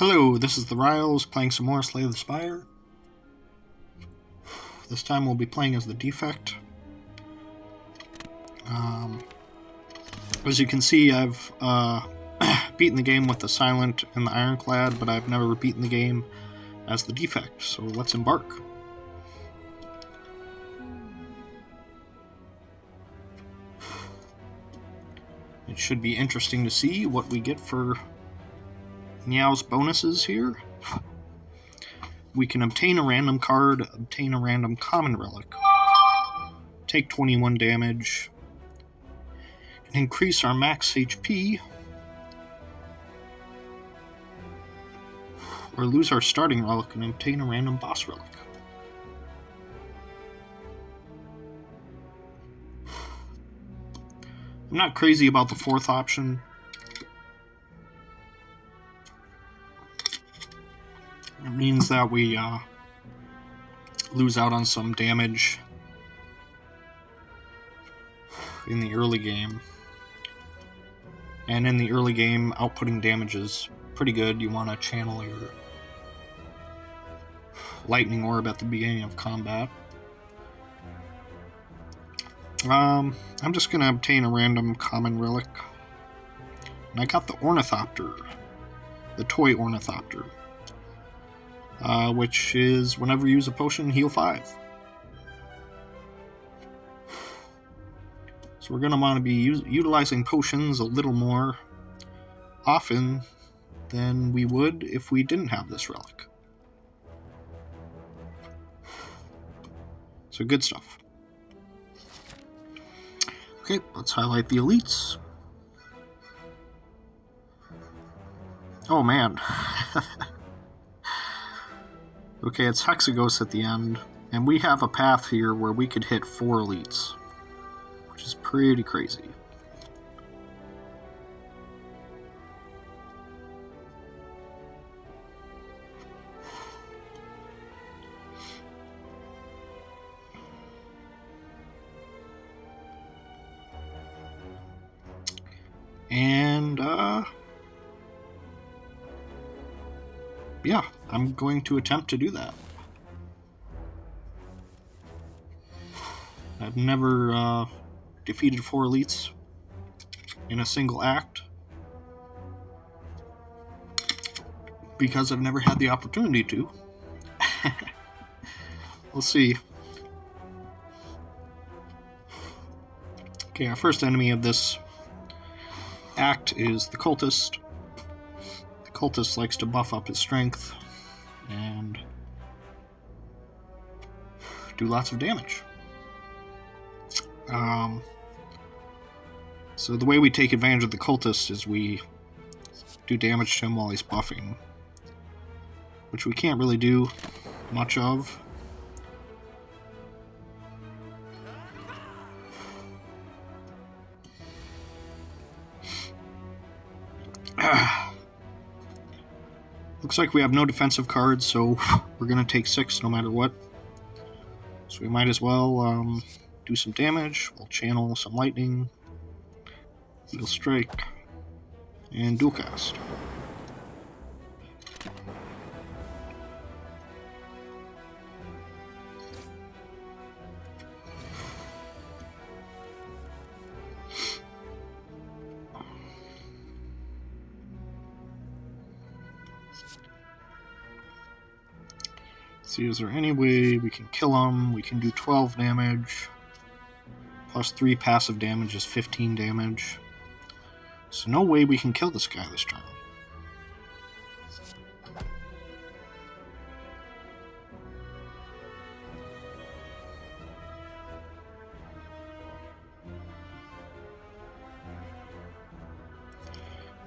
Hello, this is the Riles playing some more Slay the Spire. This time we'll be playing as the Defect. As you can see, I've beaten the game with the Silent and the Ironclad, but I've never beaten the game as the Defect, so let's embark. It should be interesting to see what we get for Meow's bonuses here. We can obtain a random card, obtain a random common relic, take 21 damage, and increase our max HP, or lose our starting relic and obtain a random boss relic. I'm not crazy about the fourth option. It means that we lose out on some damage in the early game. And in the early game, outputting damage is pretty good. You want to channel your lightning orb at the beginning of combat. I'm just going to obtain a random common relic. And I got the Ornithopter, the toy Ornithopter. Which is, whenever you use a potion, heal 5. So we're going to want to be utilizing potions a little more often than we would if we didn't have this relic. So good stuff. Okay, let's highlight the elites. Oh man. Okay, it's Hexagos at the end, and we have a path here where we could hit 4 elites, which is pretty crazy. And, yeah, I'm going to attempt to do that. I've never defeated 4 elites in a single act because I've never had the opportunity to. We'll see. Okay, our first enemy of this act is the Cultist. The Cultist likes to buff up his strength and do lots of damage. So the way we take advantage of the Cultist is we do damage to him while he's buffing, which we can't really do much of. Looks like we have no defensive cards, so we're going to take 6 no matter what. So we might as well do some damage. We'll channel some lightning, Eagle Strike, and Dual Cast. See, is there any way we can kill him? We can do 12 damage. Plus 3 passive damage is 15 damage. So no way we can kill this guy this turn.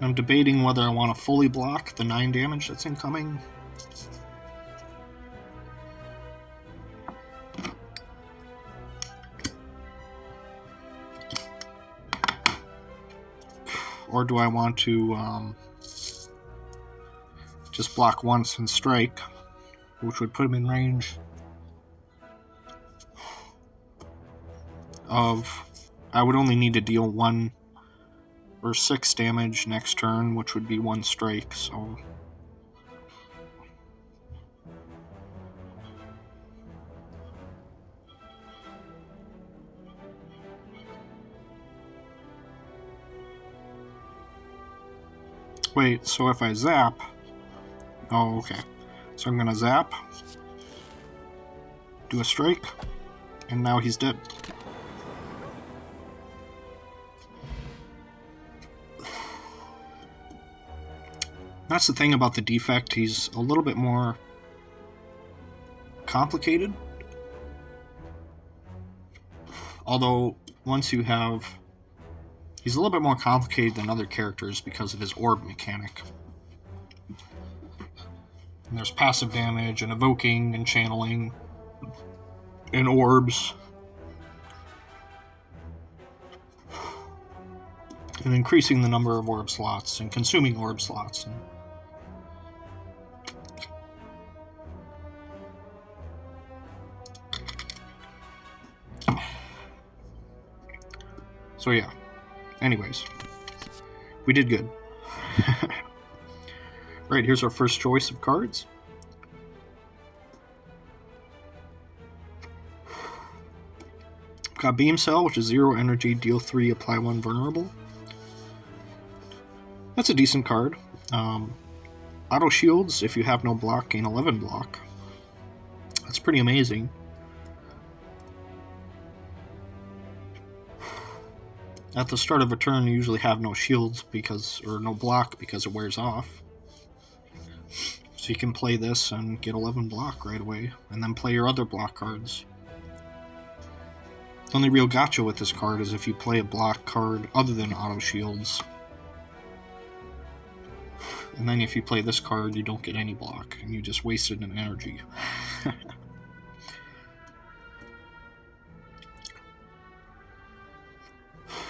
I'm debating whether I want to fully block the 9 damage that's incoming. Or do I want to just block once and strike, which would put him in range of... I would only need to deal 1 or 6 damage next turn, which would be 1 strike, so Wait, so if I zap... Oh, okay. So I'm gonna zap, do a strike, and now he's dead. That's the thing about the Defect, he's a little bit more complicated. Although, once you have... He's a little bit more complicated than other characters because of his orb mechanic. And there's passive damage, and evoking, and channeling, and orbs. And increasing the number of orb slots, and consuming orb slots. So yeah. Anyways. We did good. Right, here's our first choice of cards. Got Beam Cell, which is 0 energy, deal 3, apply 1 vulnerable. That's a decent card. Auto Shields, if you have no block, gain 11 block. That's pretty amazing. At the start of a turn, you usually have no shields or no block because it wears off. So you can play this and get 11 block right away, and then play your other block cards. The only real gotcha with this card is if you play a block card other than Auto Shields. And then if you play this card, you don't get any block, and you just wasted an energy.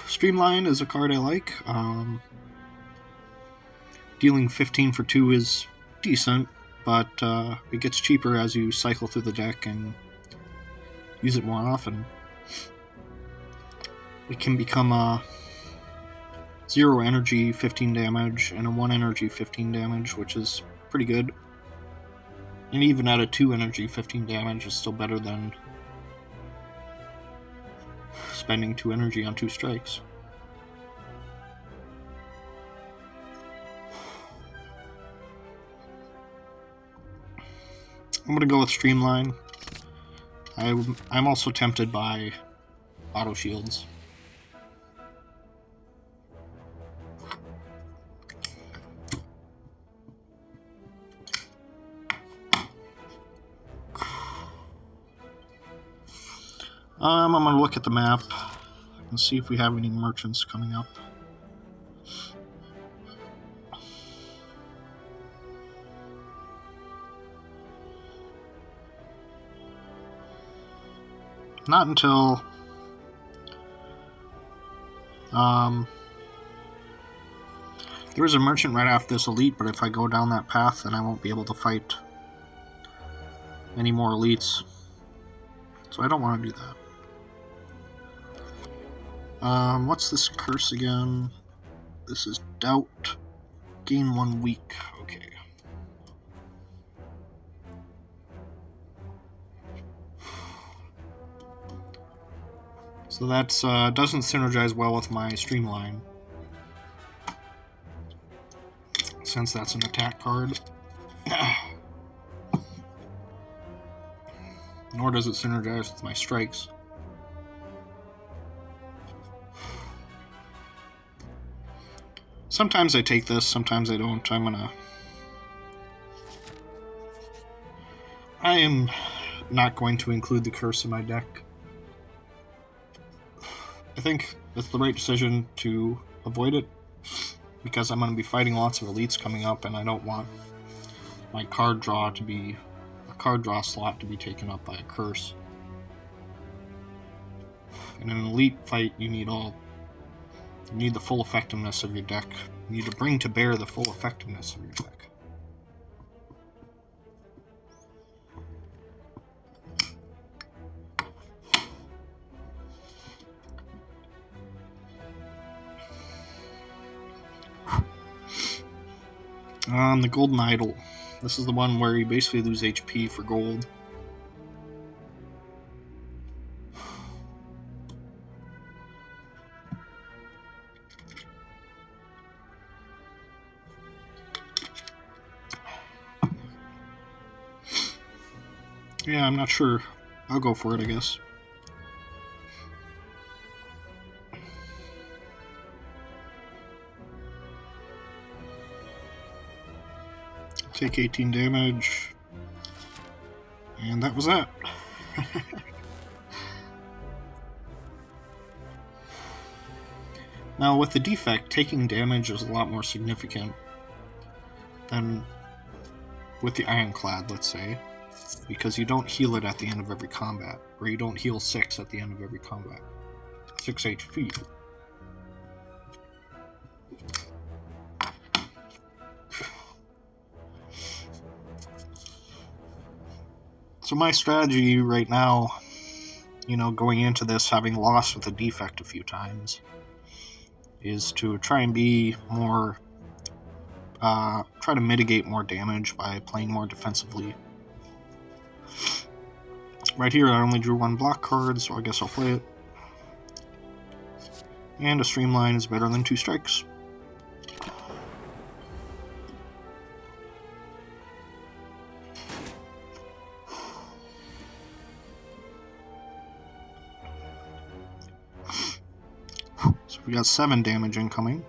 Streamline is a card I like. Dealing 15 for 2 is decent, but it gets cheaper as you cycle through the deck and use it more often. It can become a 0 energy, 15 damage, and a 1 energy, 15 damage, which is pretty good. And even at a 2 energy, 15 damage is still better than spending 2 energy on 2 strikes. I'm going to go with Streamline. I'm also tempted by Auto Shields. I'm going to look at the map and see if we have any merchants coming up. Not until there is a merchant right after this elite, but if I go down that path, then I won't be able to fight any more elites. So I don't want to do that. What's this curse again? This is doubt. Gain 1 week. Okay. So that doesn't synergize well with my Streamline, since that's an attack card. Nor does it synergize with my strikes. Sometimes I take this, sometimes I don't. I am not going to include the curse in my deck. I think it's the right decision to avoid it, because I'm going to be fighting lots of elites coming up, and I don't want my card draw slot to be taken up by a curse. In an elite fight, you need the full effectiveness of your deck. You need to bring to bear the full effectiveness of your deck. The Golden Idol. This is the one where you basically lose HP for gold. Yeah, I'm not sure. I'll go for it, I guess. Take 18 damage. And that was that. Now, with the Defect, taking damage is a lot more significant than with the Ironclad, let's say, because you don't heal it at the end of every combat, or you don't heal 6 at the end of every combat. 6 HP. So my strategy right now, going into this, having lost with the Defect a few times, is to try and be more, try to mitigate more damage by playing more defensively. Right here, I only drew 1 block card, so I guess I'll play it. And a Streamline is better than 2 strikes. So we got 7 damage incoming.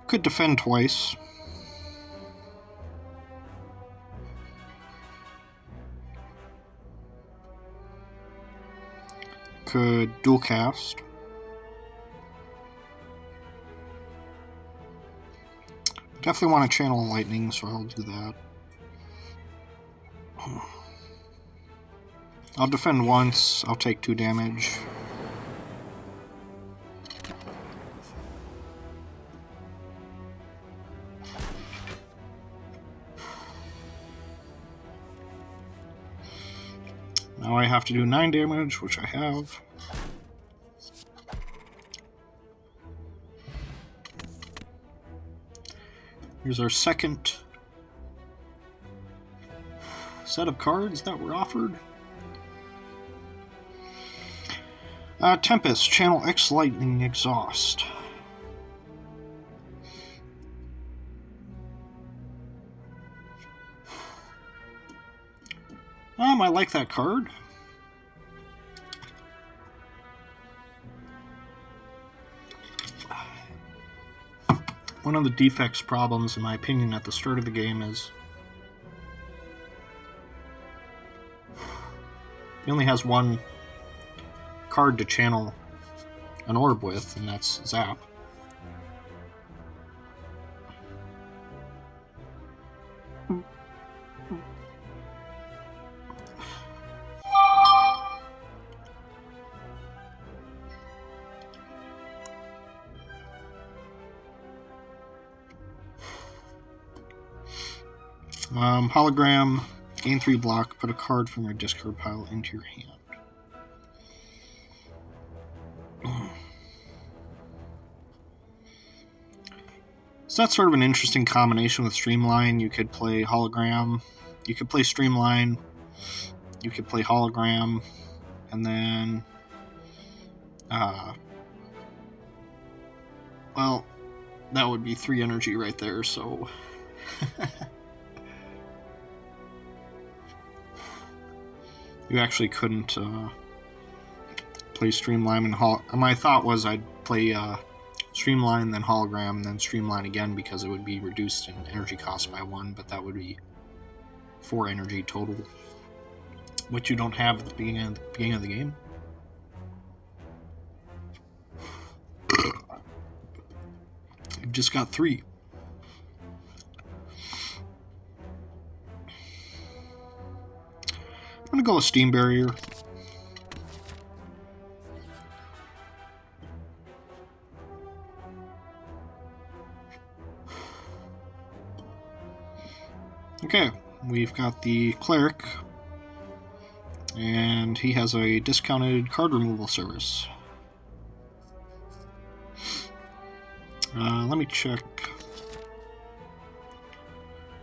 Could defend twice. Could dual cast. Definitely want to channel lightning, so I'll do that. I'll defend once, I'll take 2 damage. Now I have to do 9 damage, which I have. Here's our second set of cards that were offered. Tempest, channel X Lightning Exhaust. I like that card. One of the Defect's problems, in my opinion, at the start of the game is he only has 1 card to channel an orb with, and that's Zap. Hologram, gain 3 block, put a card from your discard pile into your hand. So that's sort of an interesting combination with Streamline. You could play Hologram, you could play Streamline, you could play Hologram, and then, well, that would be 3 energy right there, so... You actually couldn't play Streamline and my thought was I'd play Streamline, then Hologram, then Streamline again because it would be reduced in energy cost by 1, but that would be 4 energy total, which you don't have at the beginning of the game. You've just got 3. I'm going to go with Steam Barrier. Okay, we've got the Cleric. And he has a discounted card removal service. Let me check.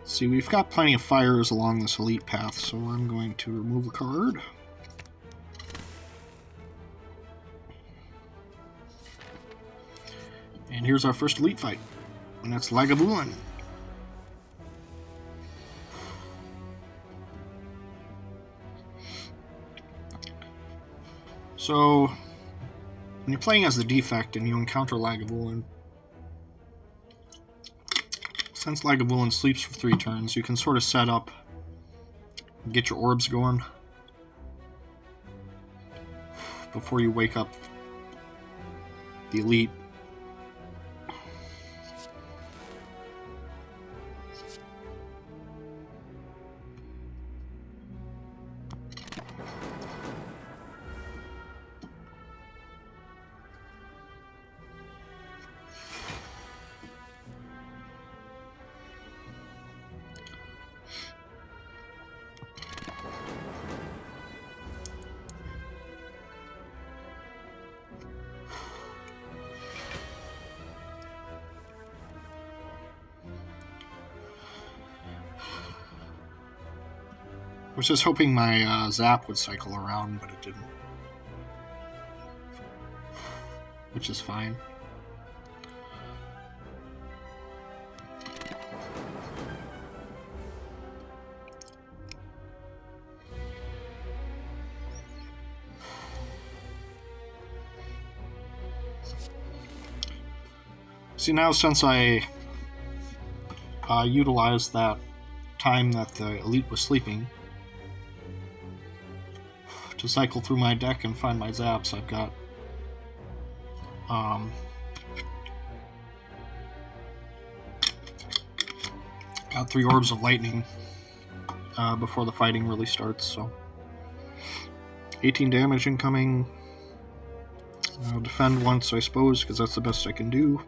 See, we've got plenty of fires along this elite path, so I'm going to remove a card. And here's our first elite fight, and that's Lagavulin. So, when you're playing as the Defect and you encounter Lagavulin, since Lagavulin sleeps for 3 turns, you can sort of set up and get your orbs going before you wake up the elite. I was just hoping my zap would cycle around, but it didn't. Which is fine. See, now since I utilized that time that the elite was sleeping to cycle through my deck and find my zaps, I've got got 3 orbs of lightning before the fighting really starts. So 18 damage incoming. I'll defend once, I suppose, because that's the best I can do.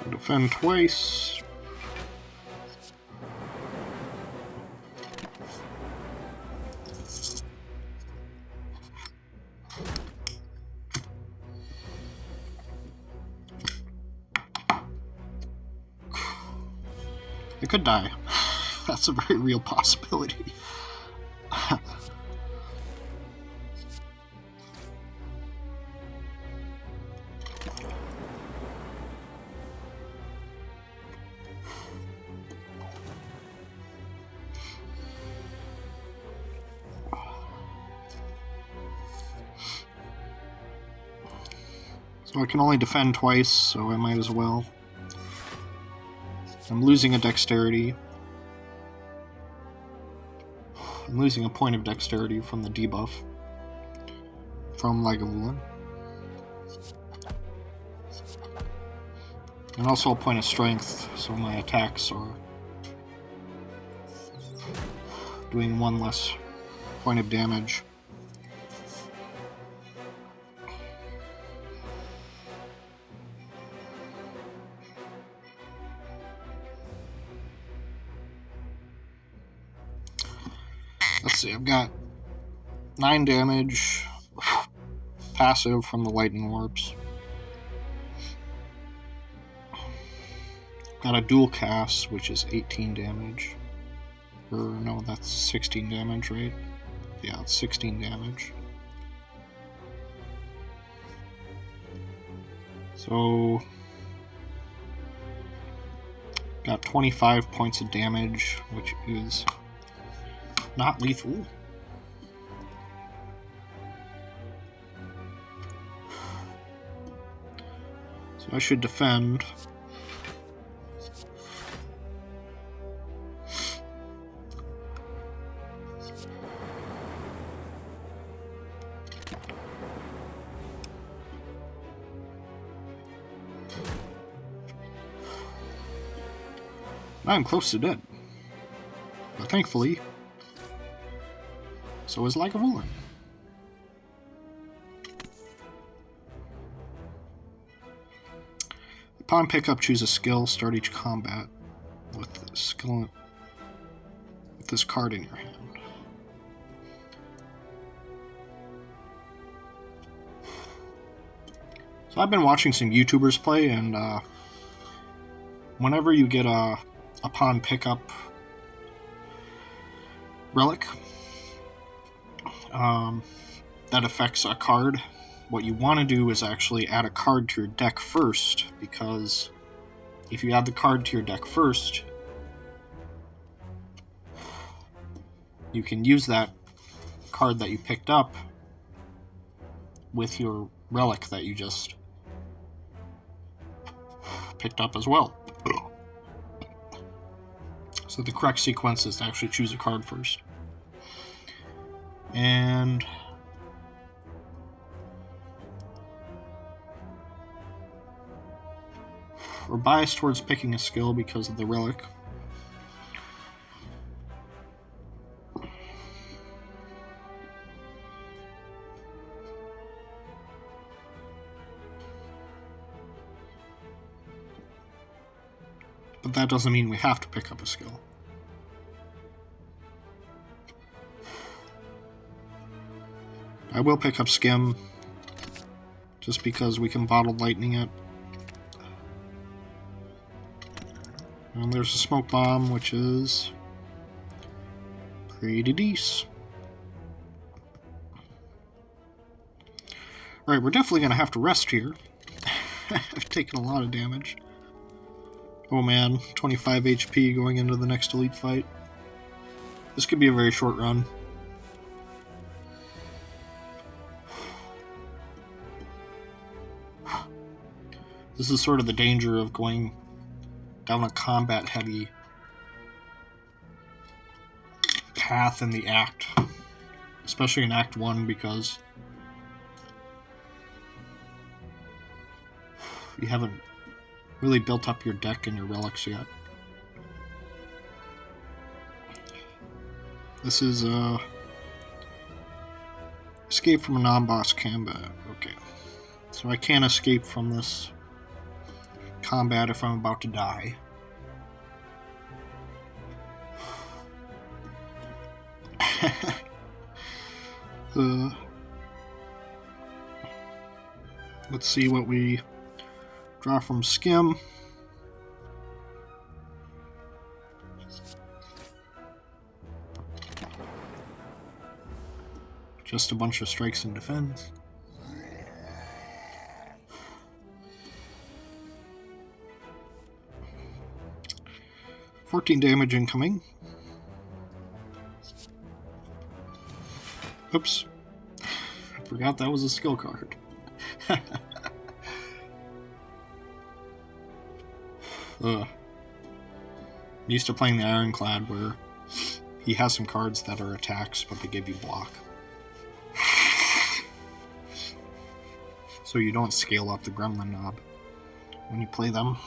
Defend twice. I could die. That's a very real possibility. So I can only defend twice, so I might as well. I'm losing a dexterity. I'm losing a point of dexterity from the debuff from Lagavulin. And also a point of strength, so my attacks are doing 1 less point of damage. Let's see, I've got 9 damage, passive from the lightning orbs. Got a dual cast, which is 18 damage. Or no, that's 16 damage, right? Yeah, it's 16 damage. So, got 25 points of damage, which is not lethal. So I should defend. I'm close to dead. But thankfully, so is Lagavulin. Upon pickup, choose a skill. Start each combat with this card in your hand. So I've been watching some YouTubers play, and whenever you get a upon pickup relic that affects a card, what you want to do is actually add a card to your deck first, because if you add the card to your deck first, you can use that card that you picked up with your relic that you just picked up as well. So the correct sequence is to actually choose a card first. And we're biased towards picking a skill because of the relic. But that doesn't mean we have to pick up a skill. I will pick up Skim, just because we can bottle lightning it. And there's a smoke bomb, which is pretty decent. Alright, we're definitely going to have to rest here. I've taken a lot of damage. Oh man, 25 HP going into the next elite fight. This could be a very short run. This is sort of the danger of going down a combat heavy path in the act, especially in Act 1, because you haven't really built up your deck and your relics yet. This is escape from a non-boss combat. Okay, so I can't escape from this combat if I'm about to die. Let's see what we draw from Skim. Just a bunch of strikes and defense. $14 damage incoming. Oops. I forgot that was a skill card. Used to playing the Ironclad, where he has some cards that are attacks, but they give you block. So you don't scale up the Gremlin Knob when you play them.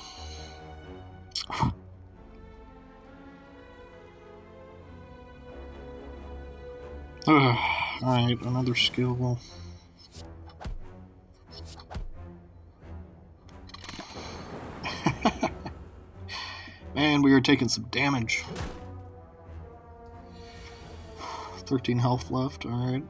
Alright, another skill. Man, we are taking some damage. 13 health left, alright.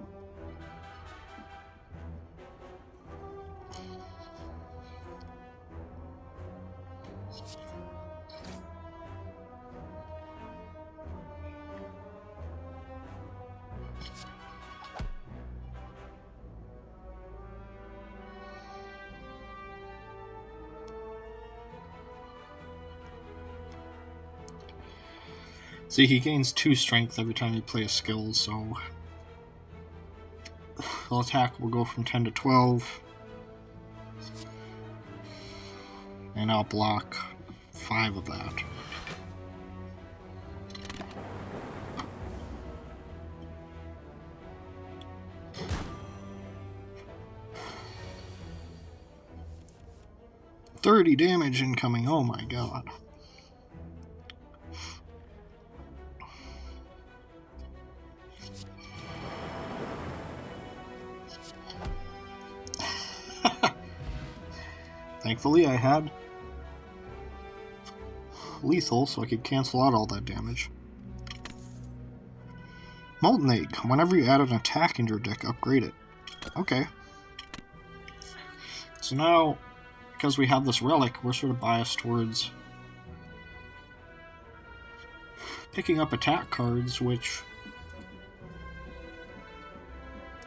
See, he gains 2 strength every time you play a skill, so the attack will go from 10 to 12, and I'll block 5 of that. $30 damage incoming, oh my god. Thankfully, I had lethal, so I could cancel out all that damage. Molten Egg. Whenever you add an attack into your deck, upgrade it. Okay. So now, because we have this relic, we're sort of biased towards picking up attack cards, which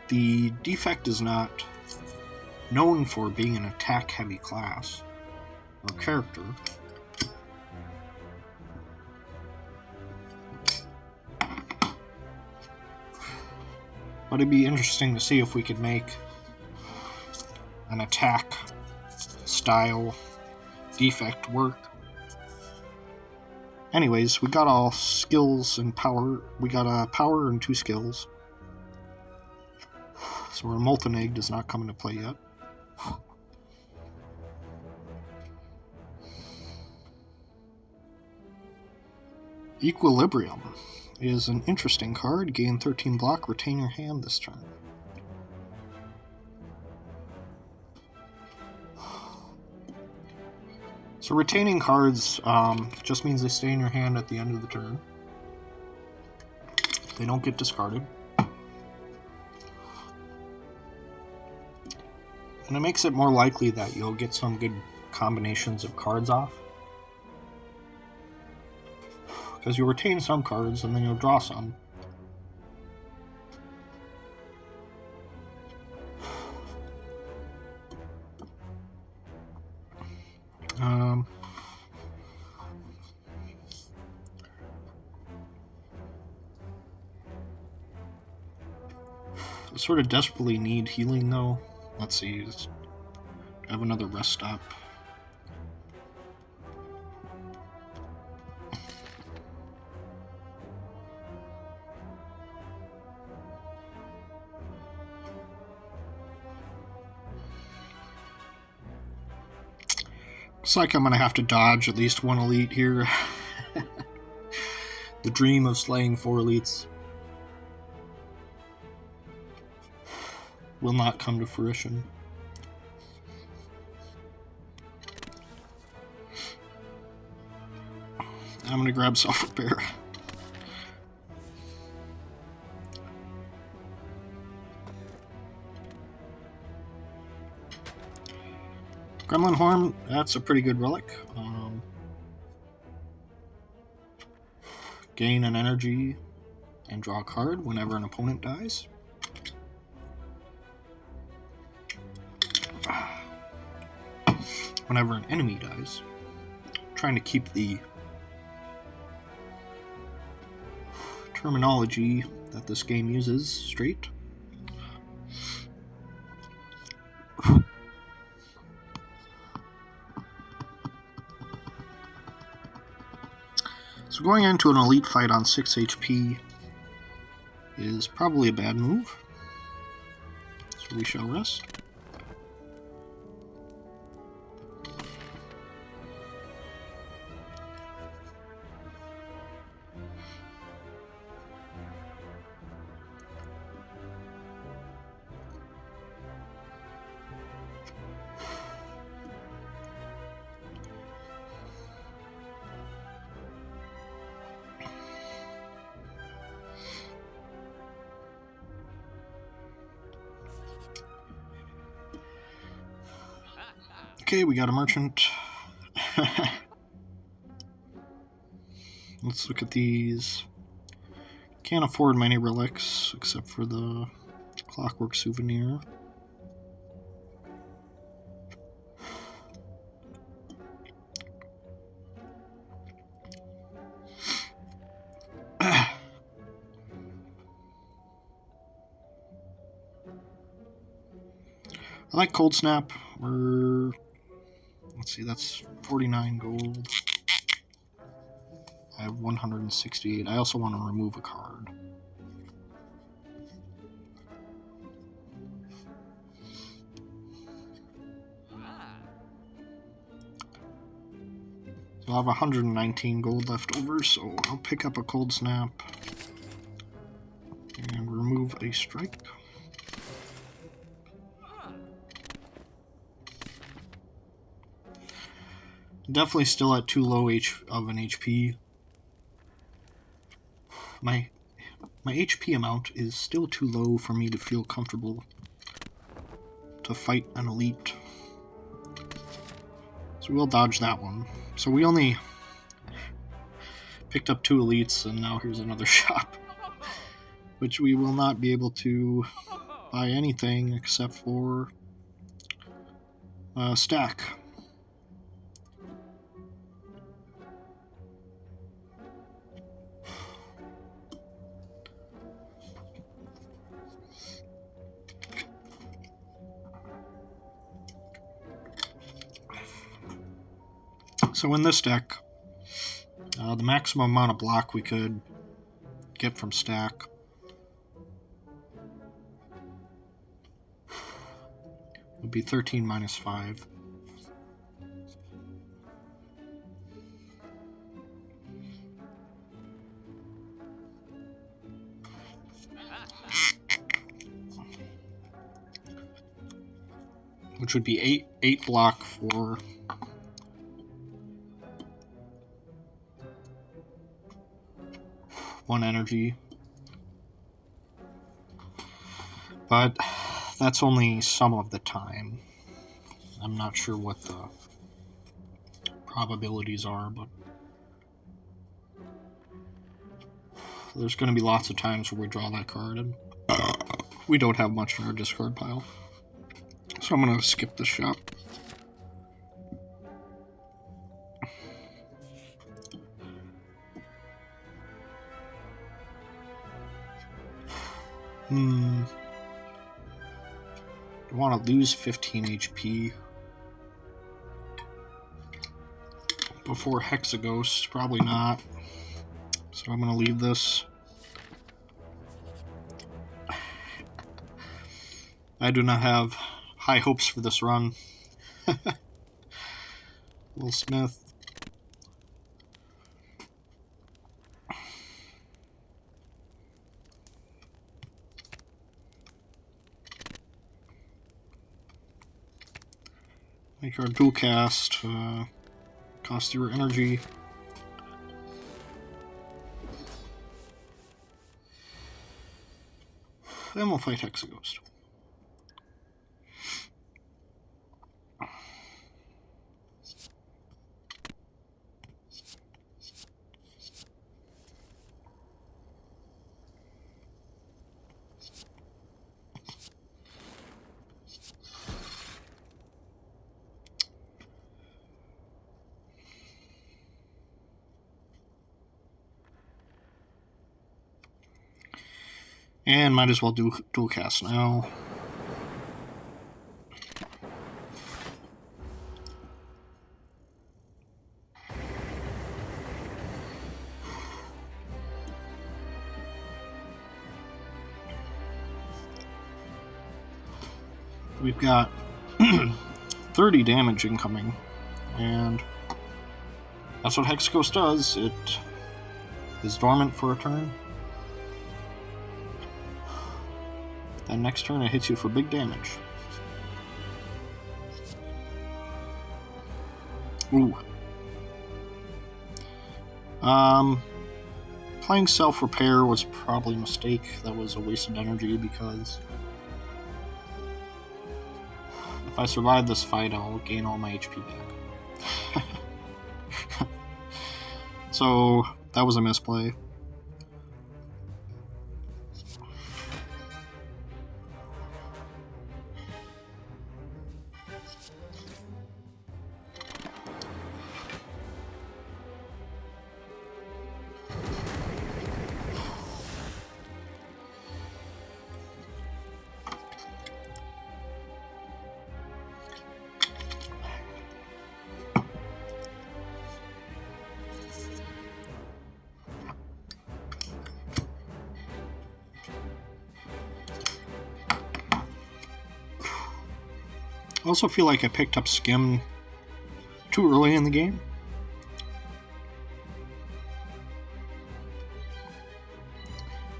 the Defect is not known for being an attack-heavy class or character. But it'd be interesting to see if we could make an attack style Defect work. Anyways, we got all skills and power. We got a power and 2 skills. So our Molten Egg does not come into play yet. Equilibrium is an interesting card. Gain 13 block, retain your hand this turn. So retaining cards just means they stay in your hand at the end of the turn. They don't get discarded. And it makes it more likely that you'll get some good combinations of cards off. Because you'll retain some cards and then you'll draw some. I sort of desperately need healing though. Let's see, I have another rest stop. Looks like I'm going to have to dodge at least one elite here. The dream of slaying 4 elites will not come to fruition. I'm going to grab self-repair. Gremlin Horn, that's a pretty good relic. Gain an energy and draw a card whenever an opponent dies. Whenever an enemy dies. I'm trying to keep the terminology that this game uses straight. So going into an elite fight on 6 HP is probably a bad move. So we shall rest. Okay, we got a merchant. Let's look at these. Can't afford many relics except for the Clockwork Souvenir. I like Cold Snap. Let's see, that's 49 gold. I have 168. I also want to remove a card. So I have 119 gold left over, so I'll pick up a Cold Snap and remove a strike. Definitely still at too low of an HP. My HP amount is still too low for me to feel comfortable to fight an elite. So we'll dodge that one. So we only picked up 2 elites, and now here's another shop, which we will not be able to buy anything except for stack. So in this deck, the maximum amount of block we could get from stack would be 13 minus 5. Which would be 8 block for 1 energy. But that's only some of the time. I'm not sure what the probabilities are, but there's going to be lots of times where we draw that card and we don't have much in our discard pile. So I'm going to skip this shop. I want to lose 15 HP before Hexaghost. Probably not. So I'm going to leave this. I do not have high hopes for this run. Will Smith. Make our dual cast, cost 0 energy. Then we'll fight Hexaghost. And might as well do dual cast now. We've got 30 damage incoming, and that's what Hexaghost does. It is dormant for a turn. Then next turn it hits you for big damage. Ooh. Playing self-repair was probably a mistake. That was a wasted energy because if I survive this fight, I'll gain all my HP back. So that was a misplay. I also feel like I picked up Skim too early in the game.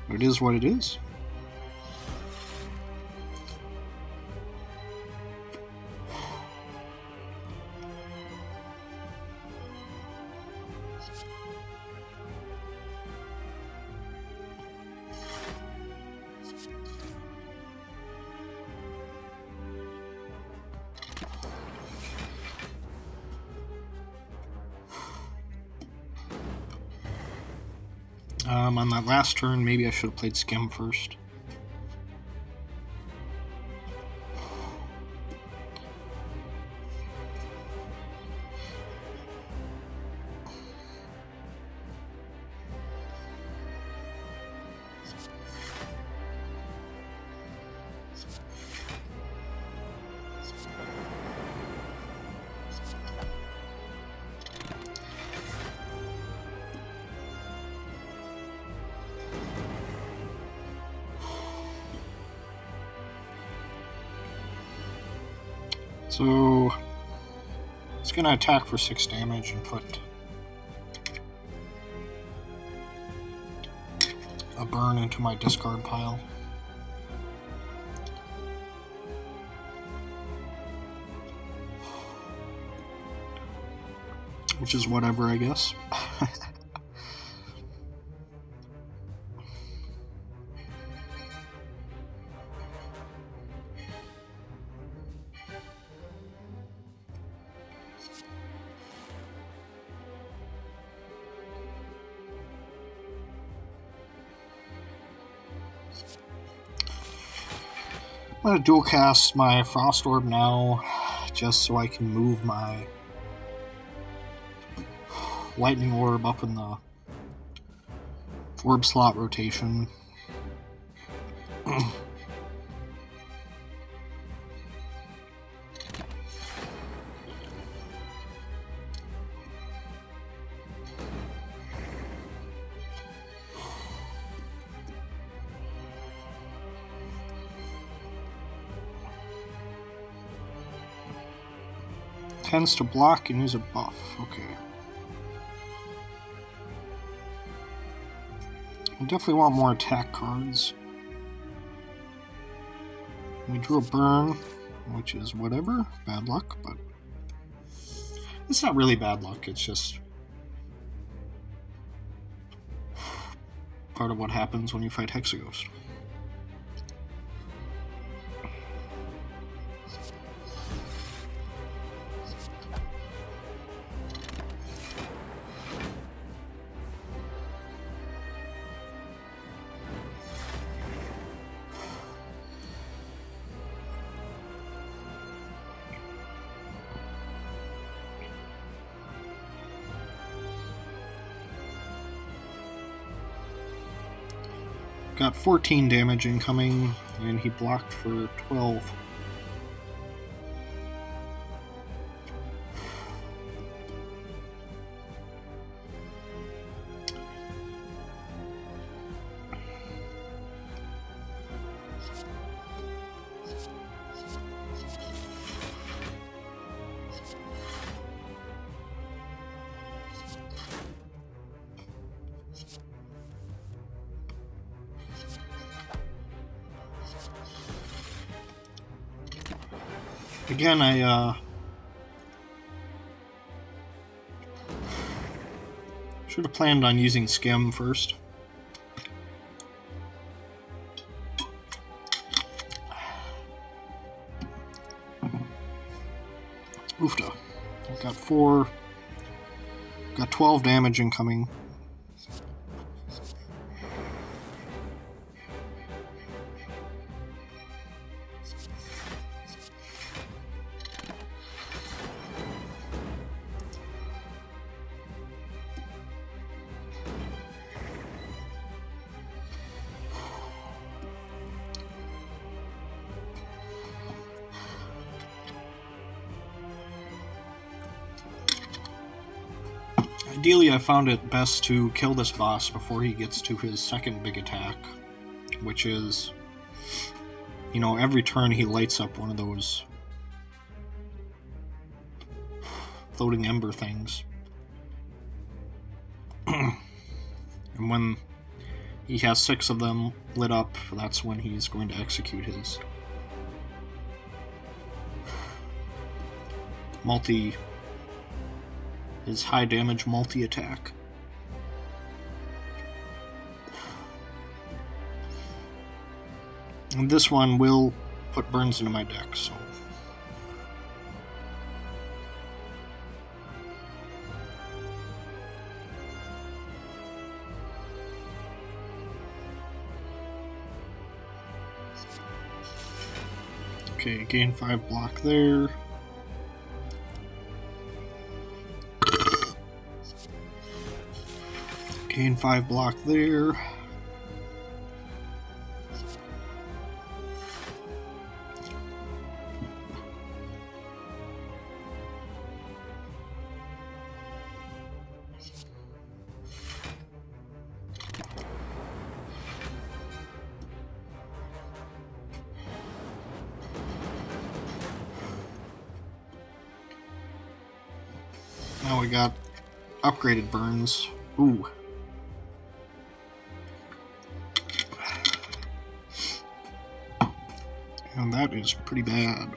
But it is what it is. On that last turn, maybe I should have played Skim first. So it's going to attack for 6 damage and put a burn into my discard pile. Which is whatever, I guess. I'm going to dual cast my Frost Orb now, just so I can move my Lightning Orb up in the orb slot rotation. Tends to block and use a buff. Okay. I definitely want more attack cards. We drew a burn, which is whatever. Bad luck, but it's not really bad luck. It's just part of what happens when you fight Hexaghost. Got 14 damage incoming, and he blocked for 12. Again, I should have planned on using Skim first. Oofda. Got 12 damage incoming. Ideally, I found it best to kill this boss before he gets to his second big attack, which is, you know, every turn he lights up one of those floating ember things. And when he has 6 of them lit up, that's when he's going to execute his his high damage multi-attack. And this one will put burns into my deck, so Okay, gain 5 block there. Gain 5 block there. Now we got upgraded burns. Ooh. And that is pretty bad.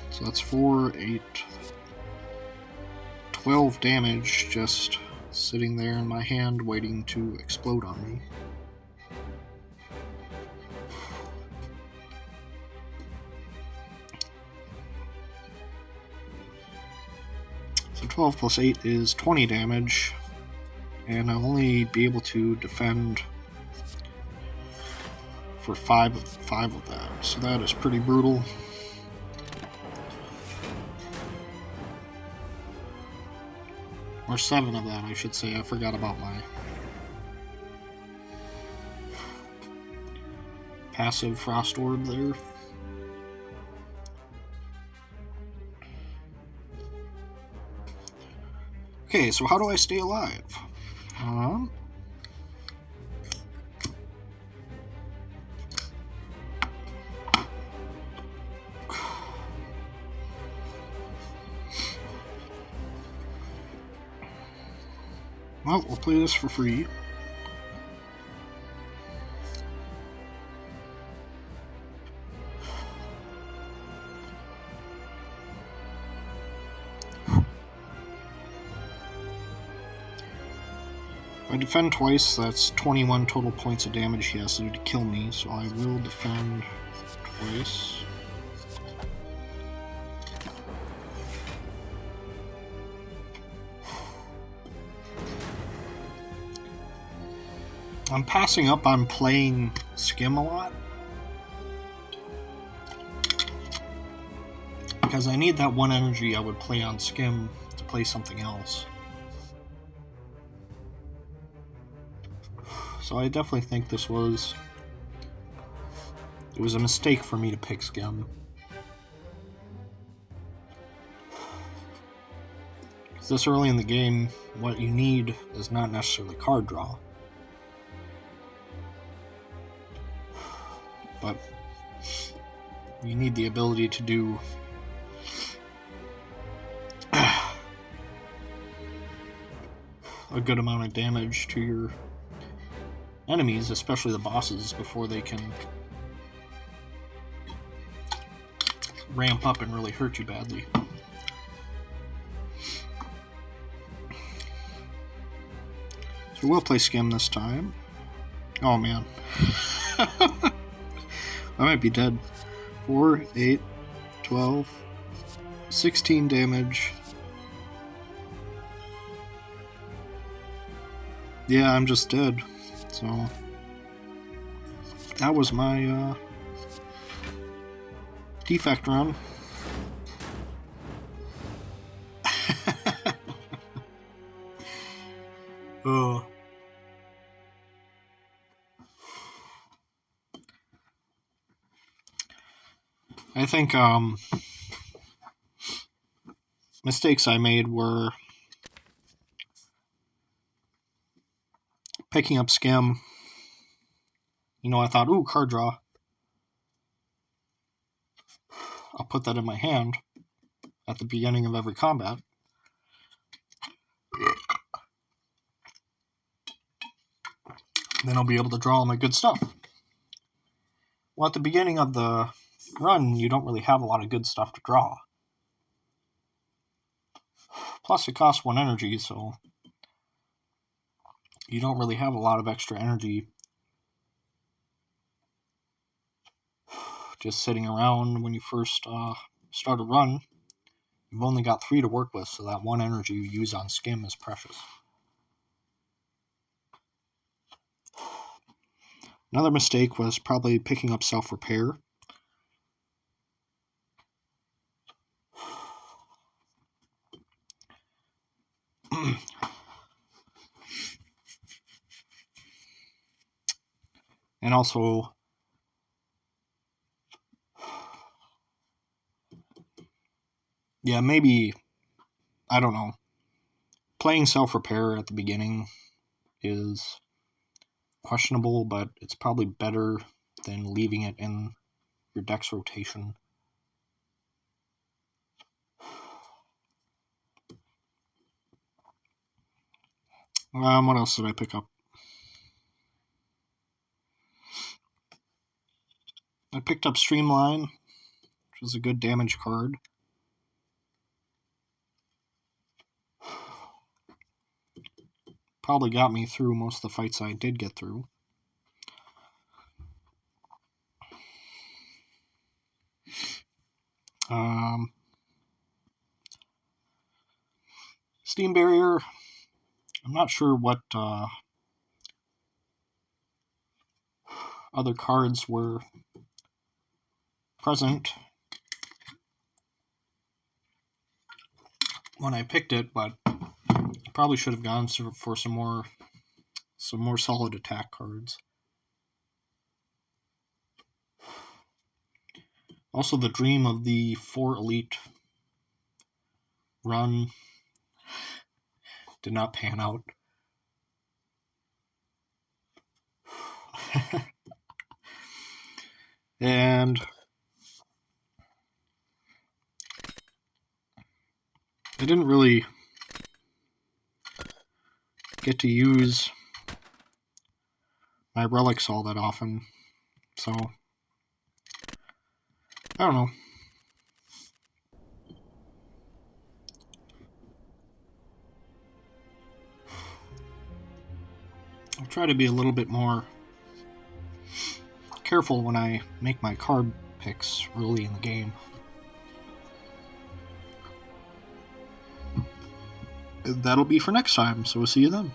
So that's 4, 8, 12 damage just sitting there in my hand waiting to explode on me. So 12 plus 8 is 20 damage, and I'll only be able to defend for 5 of that, so that is pretty brutal. Or 7 of that, I should say. I forgot about my passive Frost Orb there. Okay, so how do I stay alive? Well, we'll play this for free. If I defend twice, that's 21 total points of damage he has to do to kill me, so I will defend twice. I'm passing up on playing Skim a lot, because I need that 1 energy I would play on Skim to play something else. So I definitely think it was a mistake for me to pick Skim. Because this early in the game, what you need is not necessarily card draw. But you need the ability to do a good amount of damage to your enemies, especially the bosses, before they can ramp up and really hurt you badly. So we'll play Skim this time. Oh man. I might be dead. 4, 8, 12, 16 damage. Yeah, I'm just dead. So that was my defect run. Oh. I think mistakes I made were picking up Skim. You know, I thought, ooh, card draw. I'll put that in my hand at the beginning of every combat. Then I'll be able to draw all my good stuff. Well, at the beginning of the run, you don't really have a lot of good stuff to draw. Plus, it costs 1 energy, so you don't really have a lot of extra energy just sitting around when you first start a run. You've only got 3 to work with, so that 1 energy you use on Skim is precious. Another mistake was probably picking up self-repair. And also, yeah, maybe, I don't know. Playing self-repair at the beginning is questionable, but it's probably better than leaving it in your deck's rotation. What else did I pick up? I picked up Streamline, which is a good damage card. Probably got me through most of the fights I did get through. Steam Barrier. I'm not sure what other cards were present when I picked it, but I probably should have gone for some more solid attack cards. Also, the dream of the 4 Elite run did not pan out. And I didn't really get to use my relics all that often, so I don't know. I'll try to be a little bit more careful when I make my card picks early in the game. That'll be for next time, so we'll see you then.